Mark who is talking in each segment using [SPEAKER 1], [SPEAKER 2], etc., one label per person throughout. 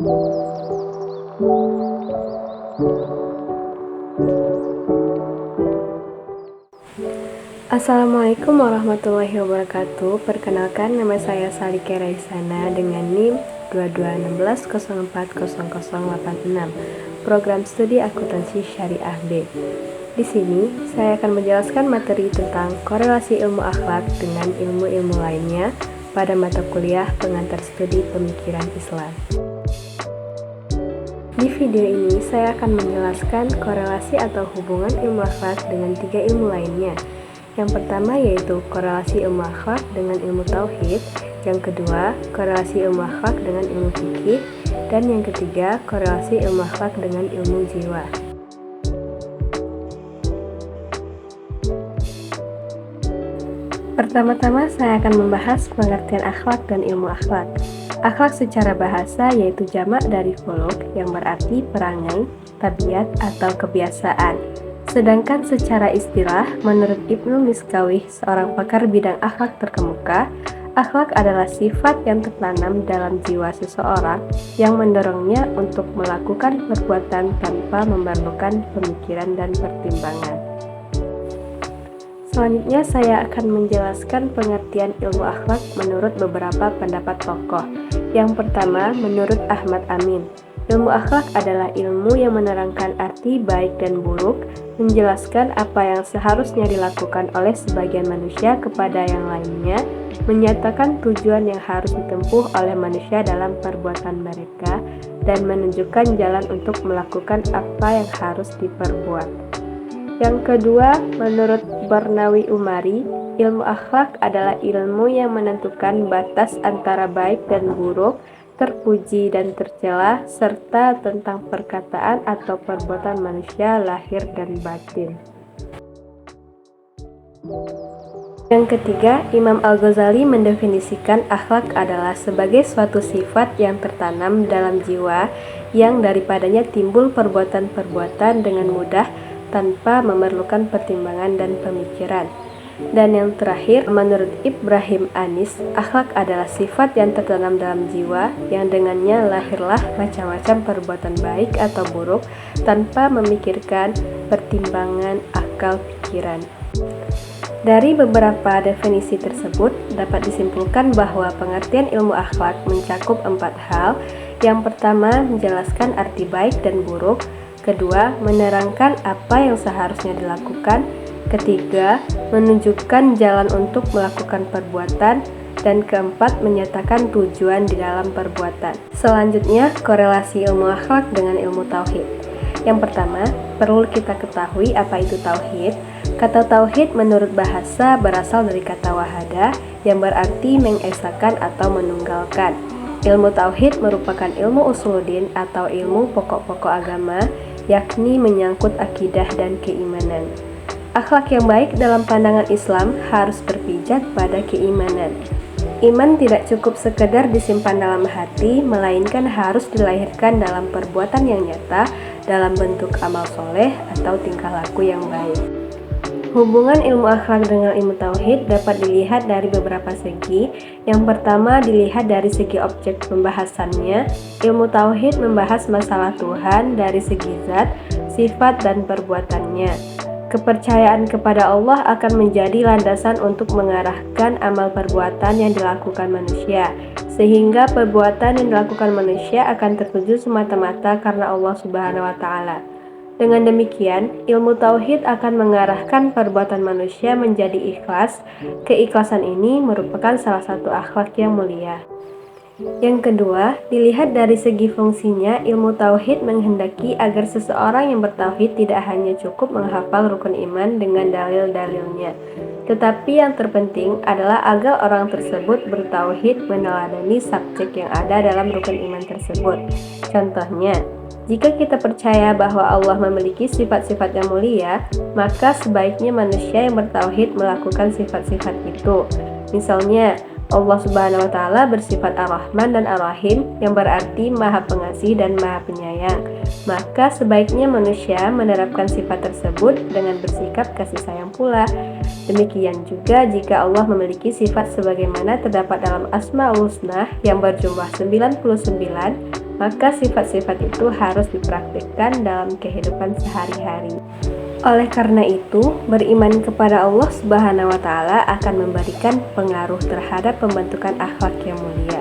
[SPEAKER 1] Assalamualaikum warahmatullahi wabarakatuh. Perkenalkan, nama saya Salike Raisana dengan NIM 2216040086, Program Studi Akuntansi Syariah B. Di sini, saya akan menjelaskan materi tentang korelasi ilmu akhlak dengan ilmu-ilmu lainnya pada mata kuliah pengantar studi pemikiran Islam. Di video ini, saya akan menjelaskan korelasi atau hubungan ilmu akhlak dengan 3 ilmu lainnya. Yang pertama yaitu korelasi ilmu akhlak dengan ilmu tauhid, yang kedua korelasi ilmu akhlak dengan ilmu fikih, dan yang ketiga korelasi ilmu akhlak dengan ilmu jiwa. Pertama-tama saya akan membahas pengertian akhlak dan ilmu akhlak. Akhlak secara bahasa yaitu jamak dari khuluq yang berarti perangai, tabiat, atau kebiasaan. Sedangkan secara istilah, menurut Ibnu Miskawih, seorang pakar bidang akhlak terkemuka, akhlak adalah sifat yang tertanam dalam jiwa seseorang yang mendorongnya untuk melakukan perbuatan tanpa memerlukan pemikiran dan pertimbangan. Selanjutnya saya akan menjelaskan pengertian ilmu akhlak menurut beberapa pendapat tokoh. Yang pertama, menurut Ahmad Amin, ilmu akhlak adalah ilmu yang menerangkan arti baik dan buruk, menjelaskan apa yang seharusnya dilakukan oleh sebagian manusia kepada yang lainnya, menyatakan tujuan yang harus ditempuh oleh manusia dalam perbuatan mereka, dan menunjukkan jalan untuk melakukan apa yang harus diperbuat. Yang kedua, menurut Barnawi Umari, ilmu akhlak adalah ilmu yang menentukan batas antara baik dan buruk, terpuji dan tercela, serta tentang perkataan atau perbuatan manusia lahir dan batin. Yang ketiga, Imam Al-Ghazali mendefinisikan akhlak adalah sebagai suatu sifat yang tertanam dalam jiwa yang daripadanya timbul perbuatan-perbuatan dengan mudah tanpa memerlukan pertimbangan dan pemikiran. Dan yang terakhir, menurut Ibrahim Anis, akhlak adalah sifat yang tertanam dalam jiwa yang dengannya lahirlah macam-macam perbuatan baik atau buruk tanpa memikirkan pertimbangan akal pikiran. Dari beberapa definisi tersebut, dapat disimpulkan bahwa pengertian ilmu akhlak mencakup 4 hal. Yang pertama, menjelaskan arti baik dan buruk. Kedua, menerangkan apa yang seharusnya dilakukan. Ketiga, menunjukkan jalan untuk melakukan perbuatan. Dan keempat, menyatakan tujuan di dalam perbuatan. Selanjutnya, korelasi ilmu akhlak dengan ilmu tauhid. Yang pertama, perlu kita ketahui apa itu tauhid. Kata tauhid menurut bahasa berasal dari kata wahada yang berarti mengesakan atau menunggalkan. Ilmu tauhid merupakan ilmu usuluddin atau ilmu pokok-pokok agama, yakni menyangkut akidah dan keimanan. Akhlak yang baik dalam pandangan Islam harus berpijak pada keimanan. Iman tidak cukup sekedar disimpan dalam hati, melainkan harus dilahirkan dalam perbuatan yang nyata, dalam bentuk amal soleh atau tingkah laku yang baik. Hubungan ilmu akhlak dengan ilmu tauhid dapat dilihat dari beberapa segi. Yang pertama, dilihat dari segi objek pembahasannya. Ilmu tauhid membahas masalah Tuhan dari segi zat, sifat, dan perbuatannya. Kepercayaan kepada Allah akan menjadi landasan untuk mengarahkan amal perbuatan yang dilakukan manusia, sehingga perbuatan yang dilakukan manusia akan tertuju semata-mata karena Allah Subhanahu wa Ta'ala. Dengan demikian, ilmu tauhid akan mengarahkan perbuatan manusia menjadi ikhlas. Keikhlasan ini merupakan salah satu akhlak yang mulia. Yang kedua, dilihat dari segi fungsinya, ilmu tauhid menghendaki agar seseorang yang bertauhid tidak hanya cukup menghafal rukun iman dengan dalil-dalilnya, tetapi yang terpenting adalah agar orang tersebut bertauhid meneladani subjek yang ada dalam rukun iman tersebut. Contohnya, jika kita percaya bahwa Allah memiliki sifat-sifat yang mulia, maka sebaiknya manusia yang bertauhid melakukan sifat-sifat itu. Misalnya, Allah Subhanahu wa Ta'ala bersifat Ar-Rahman dan Ar-Rahim, yang berarti Maha Pengasih dan Maha Penyayang. Maka sebaiknya manusia menerapkan sifat tersebut dengan bersikap kasih sayang pula. Demikian juga jika Allah memiliki sifat sebagaimana terdapat dalam Asmaul Husna yang berjumlah 99, maka sifat-sifat itu harus dipraktikkan dalam kehidupan sehari-hari. Oleh karena itu, beriman kepada Allah Subhanahu wa Ta'ala akan memberikan pengaruh terhadap pembentukan akhlak yang mulia.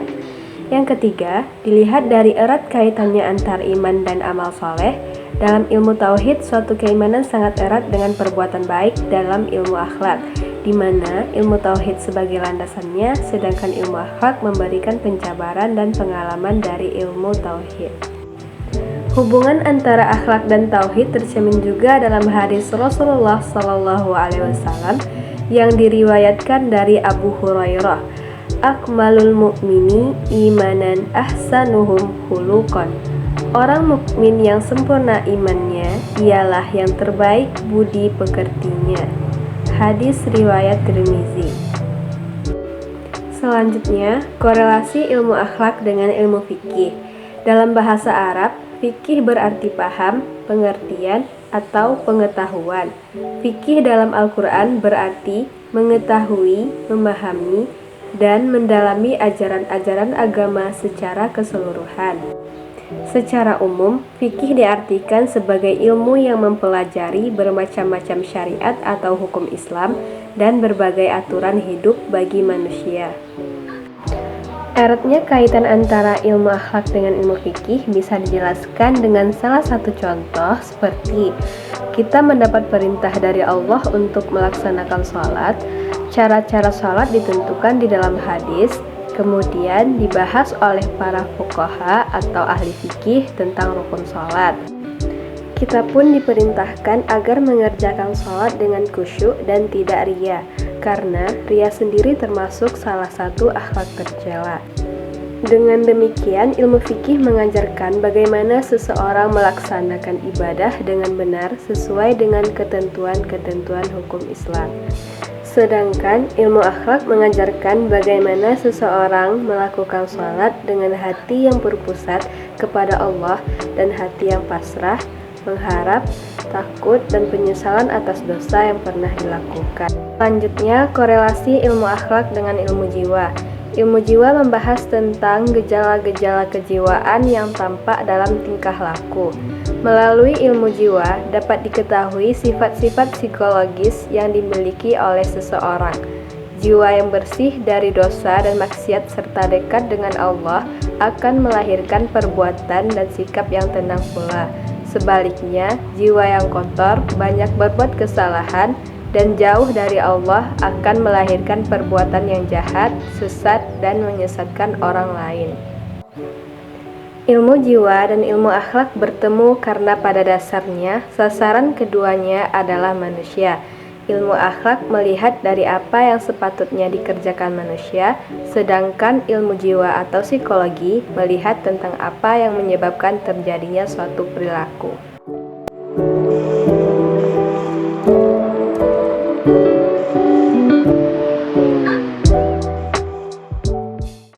[SPEAKER 1] Yang ketiga, dilihat dari erat kaitannya antara iman dan amal soleh. Dalam ilmu tauhid, suatu keimanan sangat erat dengan perbuatan baik dalam ilmu akhlak, di mana ilmu tauhid sebagai landasannya, sedangkan ilmu akhlak memberikan pencabaran dan pengalaman dari ilmu tauhid. Hubungan antara akhlak dan tauhid tercermin juga dalam hadis Rasulullah SAW yang diriwayatkan dari Abu Hurairah, "Akmalul mu'mini imanan ahsanuhum khuluqan." Orang mukmin yang sempurna imannya ialah yang terbaik budi pekertinya. Hadis riwayat Tirmizi. Selanjutnya, korelasi ilmu akhlak dengan ilmu fikih. Dalam bahasa Arab, fikih berarti paham, pengertian, atau pengetahuan. Fikih dalam Al-Quran berarti mengetahui, memahami, dan mendalami ajaran-ajaran agama secara keseluruhan. Secara umum, fikih diartikan sebagai ilmu yang mempelajari bermacam-macam syariat atau hukum Islam dan berbagai aturan hidup bagi manusia. Eratnya kaitan antara ilmu akhlak dengan ilmu fikih bisa dijelaskan dengan salah satu contoh seperti kita mendapat perintah dari Allah untuk melaksanakan sholat. Cara-cara sholat ditentukan di dalam hadis, kemudian dibahas oleh para fuqaha atau ahli fikih tentang rukun sholat. Kita pun diperintahkan agar mengerjakan sholat dengan khusyuk dan tidak riya, karena riya sendiri termasuk salah satu akhlak tercela. Dengan demikian, ilmu fikih mengajarkan bagaimana seseorang melaksanakan ibadah dengan benar sesuai dengan ketentuan-ketentuan hukum Islam. Sedangkan ilmu akhlak mengajarkan bagaimana seseorang melakukan sholat dengan hati yang berpusat kepada Allah dan hati yang pasrah, mengharap, takut, dan penyesalan atas dosa yang pernah dilakukan. Selanjutnya, korelasi ilmu akhlak dengan ilmu jiwa. Ilmu jiwa membahas tentang gejala-gejala kejiwaan yang tampak dalam tingkah laku. Melalui ilmu jiwa dapat diketahui sifat-sifat psikologis yang dimiliki oleh seseorang. Jiwa yang bersih dari dosa dan maksiat serta dekat dengan Allah akan melahirkan perbuatan dan sikap yang tenang pula. Sebaliknya, jiwa yang kotor, banyak berbuat kesalahan, dan jauh dari Allah akan melahirkan perbuatan yang jahat, sesat, dan menyesatkan orang lain. Ilmu jiwa dan ilmu akhlak bertemu karena pada dasarnya sasaran keduanya adalah manusia. Ilmu akhlak melihat dari apa yang sepatutnya dikerjakan manusia, sedangkan ilmu jiwa atau psikologi melihat tentang apa yang menyebabkan terjadinya suatu perilaku.